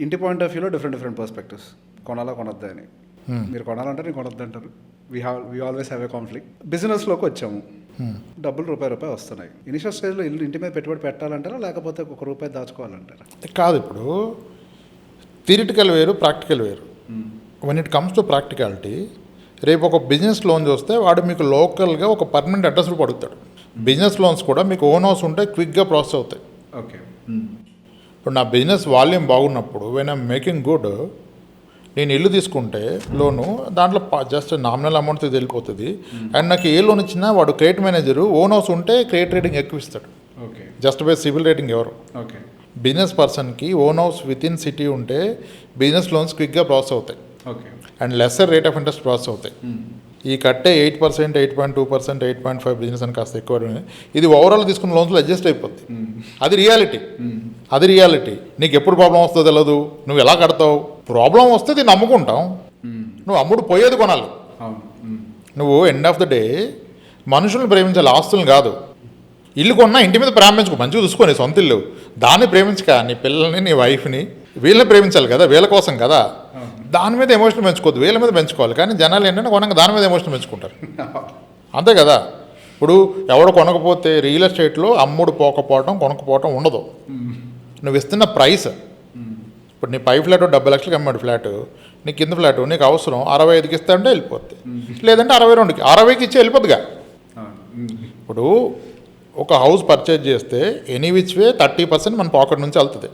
ఇంటి point of వ్యూలో different perspectives, కొనాలా కొనొద్దా అని. మీరు కొనాలంటారు, నేను కొనొద్దు అంటారు. We always have a conflict. బిజినెస్లోకి వచ్చాము, డబ్బులు రూపాయి వస్తున్నాయి. ఇనిషియల్ స్టేజ్లో ఇంటి మీద పెట్టుబడి పెట్టాలంటారా, లేకపోతే ₹1 దాచుకోవాలంటారా? కాదు, ఇప్పుడు థియరిటికల్ వేరు, ప్రాక్టికల్ వేరు. One it comes to practicality, రేపు ఒక బిజినెస్ లోన్ చూస్తే వాడు మీకు లోకల్గా ఒక పర్మనెంట్ అడ్రస్ రూపు అడుగుతాడు. బిజినెస్ లోన్స్ కూడా మీకు ఓన్ హౌస్ ఉంటే క్విక్గా ప్రాసెస్ అవుతాయి. ఓకే. ఇప్పుడు నా బిజినెస్ వాల్యూమ్ బాగున్నప్పుడు వెన్ ఐమ్ మేకింగ్ గుడ్, నేను ఇల్లు తీసుకుంటే లోను దాంట్లో జస్ట్ నామినల్ అమౌంట్ వెళ్ళిపోతుంది. అండ్ నాకు ఏ లోన్ ఇచ్చినా వాడు క్రెడిట్ మేనేజరు ఓన్ హౌస్ ఉంటే క్రెడిట్ రేటింగ్ ఎక్కువ ఇస్తాడు. Okay. Just by civil rating ఎవరు. ఓకే. బిజినెస్ పర్సన్కి own house with in city ఉంటే బిజినెస్ లోన్స్ క్విక్గా ప్రాసెస్ అవుతాయి. Okay. And lesser rate of interest process అవుతాయి. ఈ కట్టే 8%, 8.2%, 8.5 బిజినెస్ అని కాస్త ఎక్కువ. ఇది ఓవరాల్ తీసుకున్న లోన్స్లో అడ్జస్ట్ అయిపోద్ది. అది రియాలిటీ. నీకు ఎప్పుడు ప్రాబ్లం వస్తుందో తెలియదు, నువ్వు ఎలా కడతావు. ప్రాబ్లం వస్తే దీన్ని అమ్ముకుంటాం, నువ్వు అమ్ముడు పోయేది కొనాలి. నువ్వు ఎండ్ ఆఫ్ ద డే మనుషులను ప్రేమించాలి, ఆస్తులను కాదు. ఇల్లు కొన్నా ఇంటి మీద ప్రేమించుకో, మంచిగా చూసుకోని సొంత ఇల్లు, దాన్ని ప్రేమించక నీ పిల్లల్ని, నీ వైఫ్ని, వీళ్ళని ప్రేమించాలి కదా, వీళ్ళ కోసం కదా. దాని మీద ఎమోషన్ పెంచుకోవద్దు, వీళ్ళ మీద పెంచుకోవాలి. కానీ జనాలు ఏంటంటే కొనక దాని మీద ఎమోషన్ పెంచుకుంటారు, అంతే కదా. ఇప్పుడు ఎవడు కొనకపోతే రియల్ ఎస్టేట్లో అమ్ముడు పోకపోవటం, కొనకపోవటం ఉండదు. నువ్వు ఇస్తున్న ప్రైస్, ఇప్పుడు నీ పై ఫ్లాట్ 70 లక్షలకి అమ్మాడు ఫ్లాట్, నీ కింద ఫ్లాట్ నీకు అవసరం 65కి ఇస్తా అంటే వెళ్ళిపోద్ది, లేదంటే 62కి 60కి ఇచ్చి వెళ్ళిపోద్దిగా. ఇప్పుడు ఒక హౌస్ పర్చేజ్ చేస్తే ఎనీ విచ్ వే 30% మన పాకెట్ నుంచి వెళ్తుంది,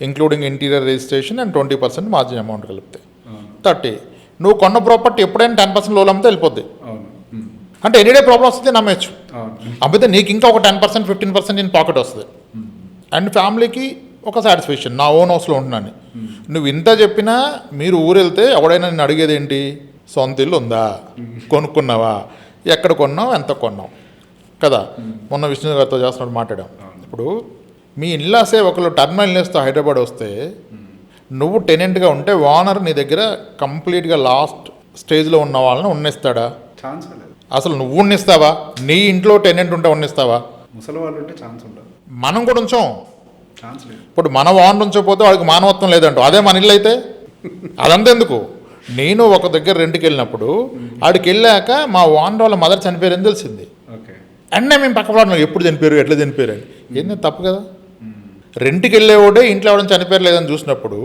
including interior registration and 20% margin amount కలిపితే 30. నువ్వు కొన్న ప్రాపర్టీ ఎప్పుడైనా 10% లోన్ అమ్మితే వెళ్ళిపోద్ది. అంటే ఎనీడే ప్రాబ్లం వస్తుంది, నమ్మచ్చు. అమ్మితే నీకు ఇంకా ఒక 10%, 15% నేను పాకెట్ వస్తుంది. అండ్ ఫ్యామిలీకి ఒక సాటిస్ఫాక్షన్, నా ఓన్ హౌస్లో ఉంటున్నాను. నువ్వు ఇంత చెప్పినా మీరు ఊరు వెళ్తే ఎవడైనా నేను అడిగేది ఏంటి, సొంత ఇల్లు ఉందా, కొనుక్కున్నావా, ఎక్కడ కొన్నావు, ఎంత కొన్నావు కదా. మొన్న విష్ణు గారితో చేస్తున్నట్టు మాట్లాడాం. ఇప్పుడు మీ ఇల్లాసే ఒకళ్ళు టర్మినల్ ఇల్లేస్తో హైదరాబాద్ వస్తే, నువ్వు టెనెంట్గా ఉంటే ఓనర్ నీ దగ్గర కంప్లీట్గా లాస్ట్ స్టేజ్లో ఉన్న వాళ్ళని ఉన్నిస్తాడా? ఛాన్స్ లేదు. అసలు నువ్వు ఉన్నిస్తావా? నీ ఇంట్లో టెనెంట్ ఉంటే ఉన్నిస్తావా? ముసలి వాళ్ళు ఉంటే ఛాన్స్ ఉండదు. మనం కూడా ఉంచాం, ఛాన్స్ లేదు. ఇప్పుడు మన ఓనర్ ఉంచకపోతే వాడికి మానవత్వం లేదంటూ, అదే మన ఇల్లు అయితే అదంతా ఎందుకు. నేను ఒక దగ్గర రెంట్కి వెళ్ళినప్పుడు ఆడికి వెళ్ళాక మా ఓనర్ వాళ్ళ మదర్ చనిపోయారని తెలిసింది. అన్నీ మేము పక్క పడాలి, ఎప్పుడు చనిపోయారు, ఎట్లా చనిపోయారు అని. ఏంది తప్పు కదా. రెంట్కి వెళ్ళేవాడే ఇంట్లో ఎవరైనా చనిపోయారు లేదని చూసినప్పుడు,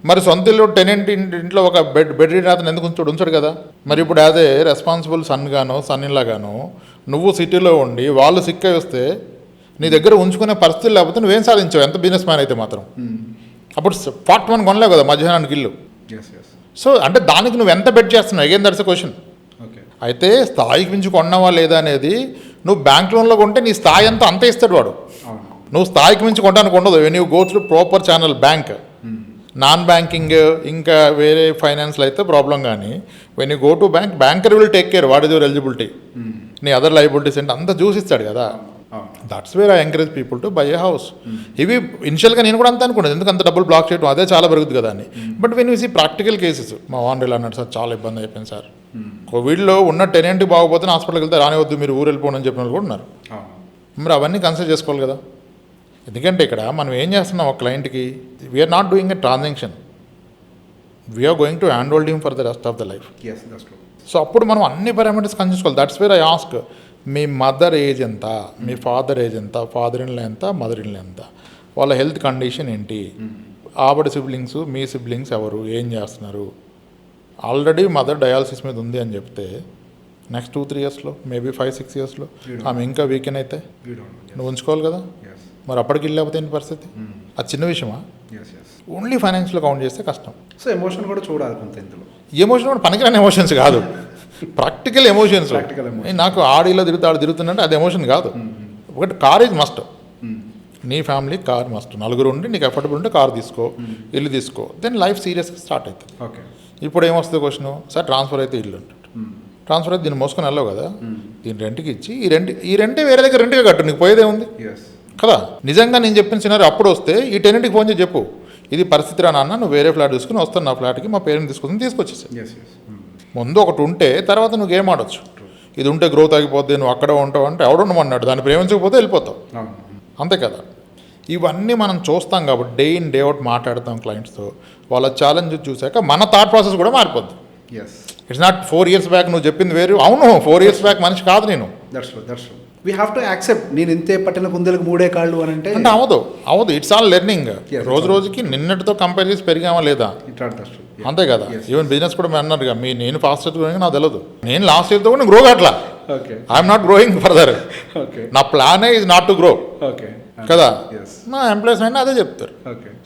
మరి సొంత ఇల్లు టెనెంట్ ఇంట్లో ఒక బెడ్ అతను ఎందుకు ఉంచాడు కదా. మరి ఇప్పుడు అదే రెస్పాన్సిబుల్ సన్ ఇన్ లాగాను నువ్వు సిటీలో ఉండి వాళ్ళు సిక్ అయి వస్తే నీ దగ్గర ఉంచుకునే పరిస్థితులు లేకపోతే నువ్వేం సాధించావు, ఎంత బిజినెస్ మ్యాన్ అయితే మాత్రం. అప్పుడు 41 కొనలేవు కదా మధ్యాహ్నానికి ఇల్లు. సో అంటే దానికి నువ్వు ఎంత బెడ్ చేస్తున్నావు, అగైన్ దట్స్ ఎ క్వశ్చన్. అయితే స్థాయికి మించి కొన్నావా లేదా అనేది, నువ్వు బ్యాంక్ లోన్లో కొంటే నీ స్థాయి అంతా ఇస్తాడు వాడు. నువ్వు స్థాయికి మించి కొనడానికి ఉండదు. When you go through proper channel, bank, non banking ఇంకా వేరే ఫైనాన్స్లో అయితే ప్రాబ్లం. కానీ when you go to banker will take care what is your eligibility, నీ అదర్ లైబిలిటీస్ అంటే అంతా చూసిస్తాడు కదా. That's where I encourage people to buy A house. ఇవి ఇనిషియల్గా నేను కూడా అంత అనుకున్నాను, ఎందుకు అంత డబ్బులు బ్లాక్ చేయడం, అదే చాలా పెరుగుతుంది కదా అని. But when you see practical cases, మా ఓనర్ ఇలా అన్నాడు సార్, చాలా ఇబ్బంది అయిపోయింది సార్. కోవిడ్లో ఉన్న టెనెంట్ బాగోపోతే హాస్పిటల్కి వెళ్తే రానివద్దు, మీరు ఊరు వెళ్ళిపోండి అని చెప్పిన వాళ్ళు కూడా ఉన్నారు. మరి అవన్నీ కన్సిడర్ చేసుకోవాలి కదా. ఎందుకంటే ఇక్కడ మనం ఏం చేస్తున్నాం, ఒక క్లయింట్కి we're not doing a transaction, we're going to hand hold him for the rest of the life. So అప్పుడు మనం అన్ని parameters consider. That's where I ask, మీ మదర్ ఏజ్ ఎంత, మీ ఫాదర్ ఏజ్ ఎంత, ఫాదర్ ఇన్ లా ఎంత, mother in law ఎంత, వాళ్ళ హెల్త్ కండిషన్ ఏంటి, ఆవిడ సిబ్లింగ్స్, మీ సిబ్లింగ్స్ ఎవరు, ఏం చేస్తున్నారు. ఆల్రెడీ మదర్ డయాలసిస్ మీద ఉంది అని చెప్తే నెక్స్ట్ 2-3 ఇయర్స్లో, మేబీ 5-6 ఇయర్స్లో ఆమె ఇంకా వీకెన్ అయితే నువ్వు ఉంచుకోవాలి కదా. మరి అప్పటికి వెళ్ళకపోతే ఏంటి పరిస్థితి. అది చిన్న విషయమా? ఓన్లీ ఫైనాన్షియల్ కౌంట్ చేస్తే కష్టం. సో ఎమోషన్ కూడా చూడాలి కొంత ఇందులో. ఎమోషన్ కూడా పనికిరాని ఎమోషన్స్ కాదు, ప్రాక్టికల్ ఎమోషన్స్. నాకు ఆడిలో తిరుగుతున్నట్టు అది ఎమోషన్ కాదు. ఒకటి కార్ ఈజ్ మస్ట్, నీ ఫ్యామిలీ కార్ మస్ట్. నలుగురు ఉండి నీకు ఎఫర్టబుల్ ఉంటే కార్ తీసుకో, ఇల్లు తీసుకో, దెన్ లైఫ్ సీరియస్గా స్టార్ట్ అవుతుంది. ఇప్పుడు ఏమొస్తుంది క్వశ్చన్, సార్ ట్రాన్స్ఫర్ అయితే ఇల్లు అంటాడు, ట్రాన్స్ఫర్ అయితే దీన్ని మోసుకొని వెళ్ళవు కదా, దీన్ని రెంట్కి ఇచ్చి ఈ రెంటే వేరే దగ్గర రెంట్గా కట్టు, నీకు పోయేదే ఉంది కదా. నిజంగా నేను చెప్పిన సినారీ అప్పుడు వస్తే ఈ టెనెంట్కి ఫోన్ చేసి చెప్పు, ఇది పరిస్థితి రా నాన్న, నువ్వు వేరే ఫ్లాట్ తీసుకుని వస్తాను నా ఫ్లాట్కి, మా పేరెంట్ తీసుకొచ్చేసి ముందు ఒకటి ఉంటే తర్వాత నువ్వు గేమ్ ఆడొచ్చు. ఇది ఉంటే గ్రోత్ ఆగిపోద్ది, నువ్వు అక్కడ ఉంటావు అంటే ఎవడుండమన్నాడు, దాన్ని ప్రేమించకపోతే వెళ్ళిపోతావు, అంతే కదా. ఇవన్నీ మనం చూస్తాం కాబట్టి డే ఇన్ డే అవుట్ మాట్లాడతాం క్లయింట్స్తో. వాళ్ళ ఛాలెంజ్ చూసాక మన థాట్ ప్రాసెస్ కూడా మారిపోద్ది. Yes, it's not 4 years back నువ్వు చెప్పింది వేరు. అవును 4 years బ్యాక్ మనిషి కాదు నేను. That's we have to accept. నేను ఇంతే పట్టిన కుందేలకు 3 కాళ్ళు అని అంటే అవదు. It's all learning. రోజు రోజుకి నిన్నటితో కంపేర్ చేసి పెరిగామా లేదా, అంతే కదా. ఈవెన్ బిజినెస్ కూడా మీరు అన్నారుగా, నేను ఫాస్ట్ గ్రోయింగ్ నాకు తెలియదు. నేను లాస్ట్ ఇయర్తో కూడా గ్రో కావట్లా. I'm not growing further. నా ప్లానే ఈజ్ నాట్ టు గ్రో కదా. నా ఎంప్లాయీస్ అయినా అదే చెప్తారు.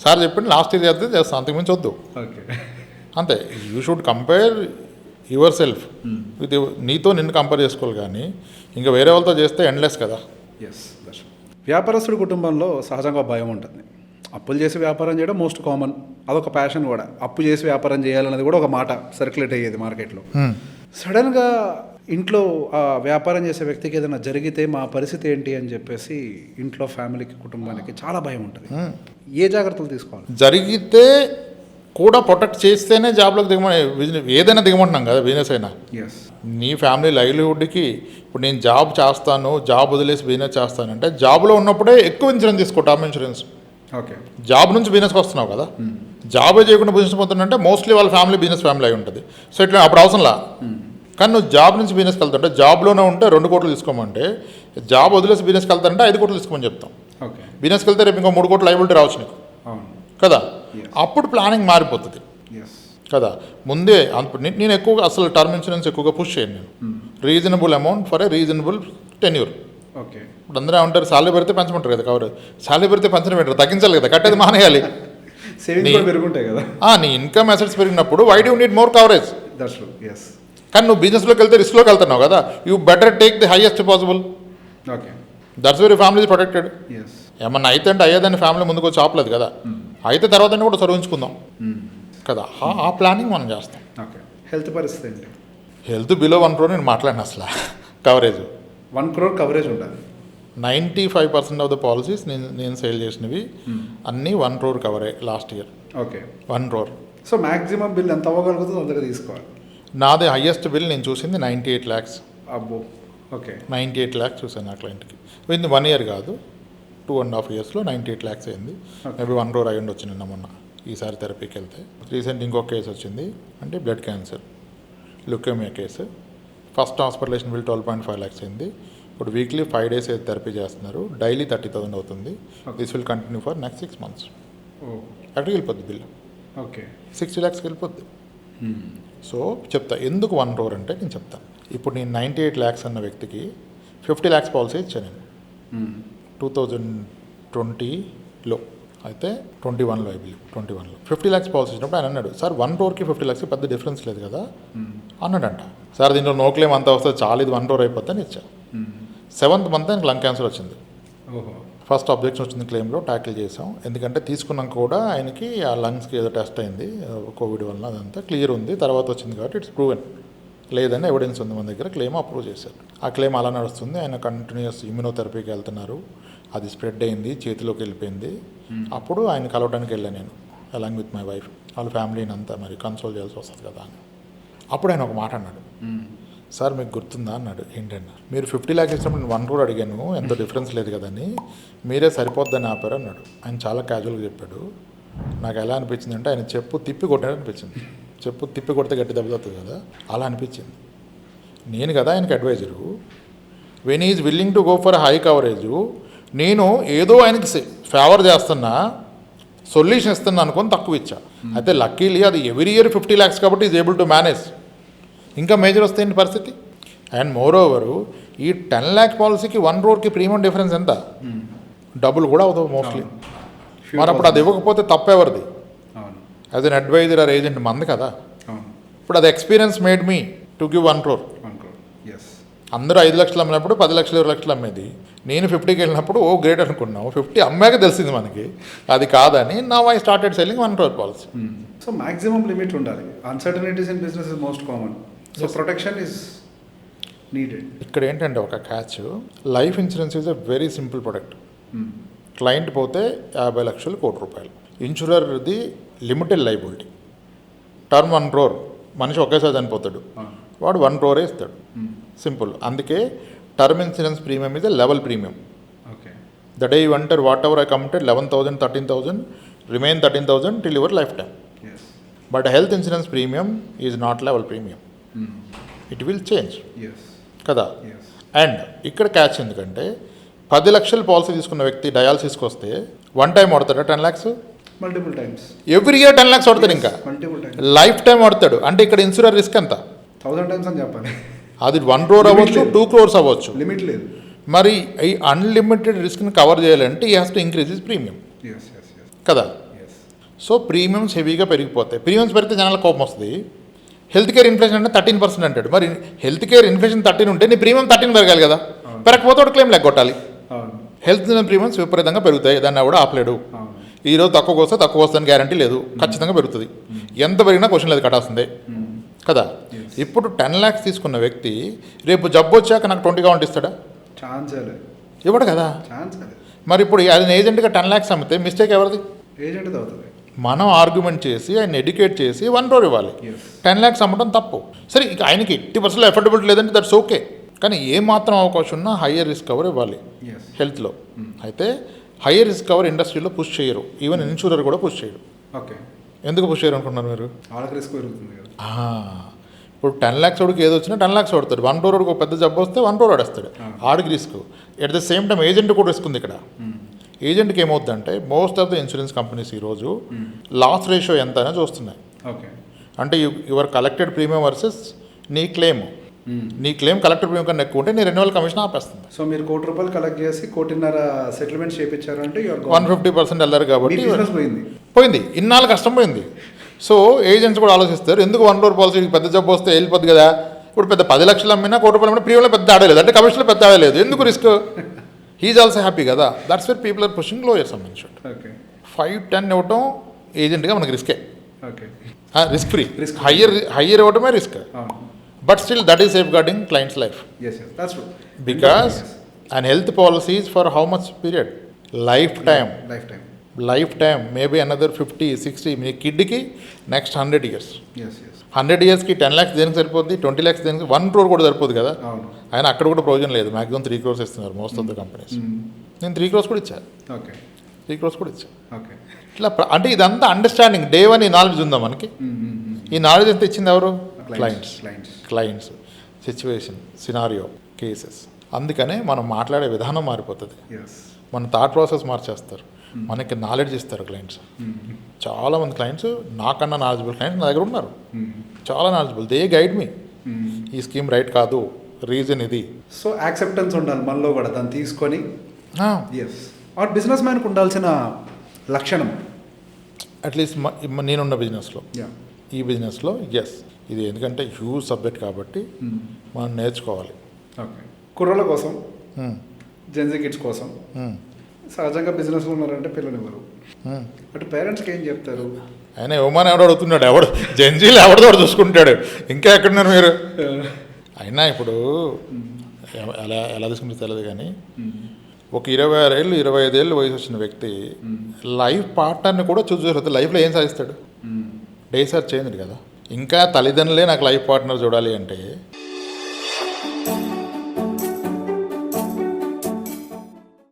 సార్ చెప్పింది లాస్ట్ ఇయర్ చేస్తే చేస్తాను, అంతకుమించి వద్దు. అంతే. You should compare your self with నీతో నిన్ను కంపేర్ చేసుకోవాలి, కానీ ఇంకా వేరే వాళ్ళతో చేస్తే ఎండ్లెస్ కదా. వ్యాపారస్తుడి కుటుంబంలో సహజంగా భయం ఉంటుంది. అప్పులు చేసి వ్యాపారం చేయడం మోస్ట్ కామన్, అదొక ప్యాషన్ కూడా. అప్పు చేసి వ్యాపారం చేయాలన్నది కూడా ఒక మాట సర్క్యులేట్ అయ్యేది మార్కెట్లో. సడన్గా ఇంట్లో ఆ వ్యాపారం చేసే వ్యక్తికి ఏదైనా జరిగితే మా పరిస్థితి ఏంటి అని చెప్పేసి ఇంట్లో ఫ్యామిలీకి కుటుంబానికి చాలా భయం ఉంటుంది. ఏ జాగ్రత్తలు తీసుకోవాలి? జరిగితే కూడా ప్రొటెక్ట్ చేస్తేనే జాబ్లోకి దిగమని, ఏదైనా దిగమంటున్నాం కదా, బిజినెస్ అయినా. నీ ఫ్యామిలీ లైవ్లీహుడ్కి ఇప్పుడు నేను జాబ్ చేస్తాను, జాబ్ వదిలేసి బిజినెస్ చేస్తానంటే జాబ్లో ఉన్నప్పుడే ఎక్కువ ఇన్సూరెన్స్ తీసుకో, టర్మ్ ఇన్సూరెన్స్. జాబ్ నుంచి బిజినెస్కి వస్తున్నావు కదా, జాబే చేయకుండా బిజినెస్ పోతుంటే మోస్ట్లీ వాళ్ళ ఫ్యామిలీ బిజినెస్ ఫ్యామిలీ అయి ఉంటుంది. సో ఇట్లా అప్పుడు అవసరంలా. కానీ నువ్వు జాబ్ నుంచి బిజినెస్కి వెళ్తుంటే, జాబ్లోనే ఉంటే 2 కోట్లు తీసుకోమంటే, జాబ్ వదిలేసి బిజినెస్కి వెళ్తానంటే 5 కోట్లు తీసుకోమని చెప్తాం. బిజినెస్కి వెళ్తే రేపు ఇంకో 3 కోట్లు లైబిలిటీ రావచ్చు నీకు కదా. అప్పుడు ప్లానింగ్ మారిపోతుంది కదా. ముందే నేను ఎక్కువగా అసలు టర్మ్ ఇన్సూరెన్స్ ఎక్కువగా పుష్ చేయను నేను. Reasonable amount for a reasonable tenure. ఇప్పుడు అందరూ ఉంటారు సాలరీ పెడితే పెంచమంటారు కదా కవర్. సాలరీ పెడితే పెంచడం పెట్టారు, తగ్గించాలి కదా, కట్టేది మానేయాలి. నీ ఇన్కమ్ అసెట్స్ పెరిగినప్పుడు why do need more coverage. కానీ నువ్వు బిజినెస్లోకి వెళ్తే రిస్క్లోకి వెళ్తున్నావు కదా, you better take the highest possible. That's very family protected. ఏమన్నా అయితే అంటే అయ్యేదాన్ని ఫ్యామిలీ ముందుకు వచ్చి ఆపలేదు కదా, అయితే తర్వాత కూడా చదివించుకుందాం కదా. ఆ ప్లానింగ్ మనం చేస్తాం. హెల్త్ పరిస్థితి ఏంటి? హెల్త్ బిలో 1 crore నేను మాట్లాడిన అసలు కవరేజ్ 1 crore కవరేజ్ ఉండాలి. 95% ఆఫ్ ద పాలసీస్ నేను సేల్ చేసినవి అన్నీ 1 crore coverage last year. 1 crore. So maximum bill ఎంత అవ్వగలుగుతుందో అంతగా తీసుకోవాలి. నాది హయ్యెస్ట్ బిల్ నేను చూసింది 98 lakhs. అబ్బో. 98 lakhs చూసాను నా క్లయింట్కి. విత్ 1 year కాదు, 2.5 yearsలో 98 lakhs అయింది. మేబీ 1 crore అయ్యి ఉండొచ్చు నిన్న మొన్న ఈసారి థెరపీకి వెళ్తే. రీసెంట్ ఇంకొక కేసు వచ్చింది, అంటే blood cancer, leukaemia case. First hospitalisation bill 12.5 lakhs అయింది. ఇప్పుడు వీక్లీ 5 days థెరపీ చేస్తున్నారు, డైలీ 30,000 అవుతుంది. This will continue for next 6 months. అక్కడికి వెళ్ళిపోద్ది బిల్. 60 lakhs వెళ్ళిపోద్ది. సో చెప్తా ఎందుకు 1 crore అంటే నేను చెప్తాను. ఇప్పుడు నేను 98 lakhs అన్న వ్యక్తికి 50 lakhs పాలసీ ఇచ్చాను నేను 2020లో. అయితే 21లో ఐ బిలీవ్ 21లో 50 lakhs పాలసీ ఇచ్చినప్పుడు ఆయన అన్నాడు, సార్ 1 crore 50 lakhs పెద్ద డిఫరెన్స్ లేదు కదా అన్నాడంట. సార్ దీంట్లో నో క్లెయిమ్ అంతా వస్తుంది, చాలా ఇది 1 crore అయిపోతే అని ఇచ్చా. 7th month ఆయనకు లంగ్ క్యాన్సర్ వచ్చింది. ఫస్ట్ అబ్జెక్షన్ వచ్చింది, క్లెయిమ్లో ట్యాకిల్ చేసాం. ఎందుకంటే తీసుకున్నాక కూడా ఆయనకి ఆ లంగ్స్కి ఏదో టెస్ట్ అయింది కోవిడ్ వలన, అదంతా క్లియర్ ఉంది. తర్వాత వచ్చింది కాబట్టి ఇట్స్ ప్రూవెన్, లేదని ఎవిడెన్స్ ఉంది మన దగ్గర. క్లెయిమ్ అప్రూవ్ చేశారు. ఆ క్లెయిమ్ అలా నడుస్తుంది. ఆయన కంటిన్యూస్ ఇమ్యూనోథెరపీకి వెళ్తున్నారు. అది స్ప్రెడ్ అయింది, చేతిలోకి వెళ్ళిపోయింది. అప్పుడు ఆయన కలవడానికి వెళ్ళాను నేను, అలాంగ్ విత్ మై వైఫ్. వాళ్ళ ఫ్యామిలీని అంతా మరి కన్సోల్ చేయాల్సి వస్తుంది కదా అని. అప్పుడు ఆయన ఒక మాట అన్నాడు, సార్ మీకు గుర్తుందా అన్నాడు. ఏంటన్నా, మీరు 50 lakhs ఇచ్చినప్పుడు నేను 1 crore అడిగాను, ఎంత డిఫరెన్స్ లేదు కదని, మీరే సరిపోద్దని ఆపారు అన్నాడు. ఆయన చాలా క్యాజువల్గా చెప్పాడు. నాకు ఎలా అనిపించింది అంటే, ఆయన చెప్పు తిప్పి కొట్టాడు అనిపించింది. చెప్పు తిప్పి కొడితే గట్టి దెబ్బతవుతుంది కదా, అలా అనిపించింది. నేను కదా ఆయనకి adviser. When is willing to go for high coverage, నేను ఏదో ఆయనకి ఫేవర్ చేస్తున్నా, సొల్యూషన్ ఇస్తున్నా అనుకొని తక్కువ ఇచ్చా. అయితే లక్కీలీ అది ఎవ్రీ ఇయర్ 50 lakhs కాబట్టి ఈజ్ ఏబుల్ టు మేనేజ్. ఇంకా మేజర్ వస్తే ఏంటి పరిస్థితి? అండ్ మోర్ ఓవరు ఈ 10 lakh పాలసీకి 1 crore ప్రీమియం డిఫరెన్స్ ఎంత? డబుల్ కూడా అవుతుంది మోస్ట్లీ. మరి అప్పుడు అది ఇవ్వకపోతే తప్పెవరిది? As an advisor or agent మంది కదా. ఇప్పుడు అది experience made me to give 1 crore. అందరూ 5 lakhs అమ్మినప్పుడు 10 lakhs 20 lakhs అమ్మేది. నేను 50కి వెళ్ళినప్పుడు ఓ గ్రేట్ అనుకున్నాము, 50 అమ్మాక తెలిసింది మనకి అది కాదని. నా I started selling 1 crore policy. So maximum limit ఉండాలి. Uncertainties in business is most common. So protection is needed. ఇక్కడ ఏంటంటే ఒక catch, life insurance is a very simple product. Client పోతే 50 lakhs, 1 crore. ఇన్సూరర్ది లిమిటెడ్ లైబిలిటీ. టర్మ్ 1 crore, మనిషి ఒకేసారి చనిపోతాడు, వాడు 1 crore ఇస్తాడు. సింపుల్. అందుకే term insurance premium is a level premium. The day you enter, whatever I committed, 11,000, 13,000, remain 13,000 till your lifetime. Yes. But health insurance premium is not level premium. It will change. Yes. కదా. Yes. And ఇక్కడ catch ఎందుకంటే 10 లక్షల policy తీసుకున్న వ్యక్తి డయాలసిస్కి వస్తే one time వాడతాడా 10 lakhs? Multiple times. Every year 10 lakhs వాడతాడు. ఇంకా మల్టిపుల్ టైమ్స్. లైఫ్ టైం వాడతాడు. అంటే ఇక్కడ ఇన్సూరెన్స్ రిస్క్ ఎంత? 1000 times అని చెప్పాలి. అది 1 crore అవ్వచ్చు, 2 crores అవ్వచ్చు. లిమిట్ లేదు. మరి ఈ అన్లిమిటెడ్ రిస్క్ని కవర్ చేయాలంటే he has to increase his premium. Yes yes yes. కదా. ఎస్. సో ప్రీమియమ్స్ హెవీగా పెరిగిపోతాయి. ప్రీమియమ్స్ పెరిగితే జనాలకు కోపం వస్తుంది. హెల్త్ కేర్ ఇన్ఫ్లేషన్ అంటే 13% అంటాడు. మరి హెల్త్ కేర్ ఇన్ఫ్లేషన్ 13 ఉంటే నీ ప్రీమియం 13 పెరగాలి కదా. పెరగకపోతే ఒకటి క్లెయిమ్ లెగ్గొట్టాలి. హెల్త్ ప్రీమియమ్స్ విపరీతంగా పెరుగుతాయి. దాన్ని ఎవడ ఆపలేడు. ఈరోజు తక్కువ వస్తుందని గ్యారంటీ లేదు. ఖచ్చితంగా పెరుగుతుంది. ఎంత పెరిగినా క్వశ్చన్ లేదు, కట్టాల్సిందే కదా. ఇప్పుడు 10 lakhs తీసుకున్న వ్యక్తి రేపు జబ్బు వచ్చాక నాకు 20 కావాలి ఇస్తాడా? ఛాన్స్ లేదు. ఇవ్వడు కదా. ఛాన్స్ లేదు. మరి ఇప్పుడు ఆయన ఏజెంట్గా 10 lakhs అమ్మితే మిస్టేక్ ఎవరిది? ఏజెంట్ అవుతుంది. మనం ఆర్గ్యుమెంట్ చేసి ఆయన ఎడ్యుకేట్ చేసి 1 crore ఇవ్వాలి. 10 lakhs అమ్మటం తప్పు. సరే, ఇక ఆయనకి 80% ఎఫర్డబిలిటీ లేదంటే దట్స్ ఓకే. కానీ ఏ మాత్రం అవకాశం ఉన్నా హయ్యర్ రిస్క్ కవర్ ఇవ్వాలి హెల్త్లో. అయితే హయ్యర్ రిస్క్ కవర్ ఇండస్ట్రీలో పుష్ చేయరు. ఈవెన్ ఇన్సూరర్ కూడా పుష్ చేయరు. ఓకే. ఎందుకు పుష్ చేయరు అనుకున్నారు మీరు? వాళ్ళకి రిస్క్ పెరుగుతుంది కదా. ఇప్పుడు 10 lakhs వాడికి ఏదో వచ్చినా 10 lakhs వాడతాడు. 1 crore ఒక పెద్ద జబ్బు వస్తే 1 crore వాడేస్తాడు. ఆడికి risk. At the same time agent కూడా రిస్క్ ఉంది ఇక్కడ. ఏజెంట్కి ఏమవుతుందంటే most of the insurance companies ఈరోజు లాస్ రేషియో ఎంత అయినా చూస్తున్నాయి. ఓకే. అంటే యువర్ కలెక్టెడ్ ప్రీమియం వర్సెస్ నీ క్లెయిమ్. నీ క్లెయిమ్ కలెక్టెడ్ ప్రీమియం కన్నా ఎక్కువ ఉంటే నీ రెన్యువల్ కమిషన్ ఆపేస్తుంది. సో మీరు 1 కోటి రూపాయలు కలెక్ట్ చేసి 1.5 కోటి సెటిల్మెంట్ చేయించారు అంటే 150% వెళ్ళారు కాబట్టి పోయింది. పోయింది. ఇన్నాళ్ళు కష్టం పోయింది. సో ఏజెంట్స్ కూడా ఆలోచిస్తారు, ఎందుకు 1 crore పాలసీ పెద్ద జబ్బు వస్తే వెళ్ళిపోద్ది కదా. ఇప్పుడు పెద్ద 10 లక్షలు అమ్మినా 1 కోటి రూపాయలు అమ్మినా ప్రీమియంలో పెద్ద ఆడలేదు, అంటే కమిషన్లో పెద్ద ఆడలేదు. ఎందుకు రిస్క్? హీఈస్ ఆల్సో హ్యాపీ కదా. That's where people are pushing lower sum insurance. Okay. 5-10 ఇవ్వటం ఏజెంట్గా మనకి రిస్కే. ఓకే. Risk free. హయ్యర్ ఇవ్వటమే risk. But still that is safeguarding clients life. Because and health policies for how much period? Lifetime maybe another 50-60. మీ కిడ్కి next 100 years. 100 yearsకి 10 lakhs దేనికి సరిపోద్ది? 20 lakhs దేనికి? 1 crore కూడా సరిపోదు కదా. ఆయన అక్కడ కూడా ప్రయోజనం లేదు. మ్యాక్సిమం 3 crores ఇస్తున్నారు మోస్ట్ ఆఫ్ ద కంపెనీస్. నేను 3 crores కూడా ఇచ్చాను. ఓకే. 3 crores కూడా ఇచ్చాను. ఓకే. ఇట్లా అంటే ఇదంతా అండర్స్టాండింగ్. డే 1 ఈ నాలెడ్జ్ ఉందా మనకి? ఈ నాలెడ్జ్ ఎంత ఇచ్చింది ఎవరు? Clients situation, scenario, cases. అందుకనే మనం మాట్లాడే విధానం మారిపోతుంది. మన థాట్ ప్రాసెస్ మార్చేస్తారు. మనకి నాలెడ్జ్ ఇస్తారు క్లయింట్స్. చాలామంది క్లయింట్స్ నాకన్నా నాలెడ్జబుల్ క్లయింట్స్ నా దగ్గర ఉన్నారు. చాలా నాలెడ్జబుల్. దే గైడ్ మీ. ఈ స్కీమ్ రైట్ కాదు, రీజన్ ఇది. సో యాక్సెప్టెన్స్ ఉండాలి మనలో కూడా, దాన్ని తీసుకొని. బిజినెస్ మ్యాన్కి ఉండాల్సిన లక్షణం అట్లీస్ట్ నేనున్న బిజినెస్లో, ఈ బిజినెస్లో ఇది ఎందుకంటే హ్యూజ్ సబ్జెక్ట్ కాబట్టి మనం నేర్చుకోవాలి. ఓకే. కుర్రోళ్ళ కోసం, జెన్జీ కిడ్స్ కోసం సహజంగా బిజినెస్లో ఉన్నారంటే పిల్లలు ఎవరు, అటు పేరెంట్స్కి ఏం చెప్తారు? ఆయన ఇవ్వమని ఎవడు అడుగుతున్నాడు? ఎవడు జెన్జీలు ఎవరిదో చూసుకుంటాడు. ఇంకా ఎక్కడున్నారు మీరు? అయినా ఇప్పుడు ఎలా తీసుకుంటే తెలియదు కానీ ఒక 26 ఏళ్ళు 25 ఏళ్ళు వయసు వచ్చిన వ్యక్తి లైఫ్ పార్ట్నర్ని కూడా చూస్ చేస్తుంది. లైఫ్లో ఏం సాధిస్తాడు? డేస్ ఆర్ చేంజ్డ్ కదా. ఇంకా తల్లిదండ్రులే నాకు లైఫ్ పార్ట్నర్ చూడాలి అంటే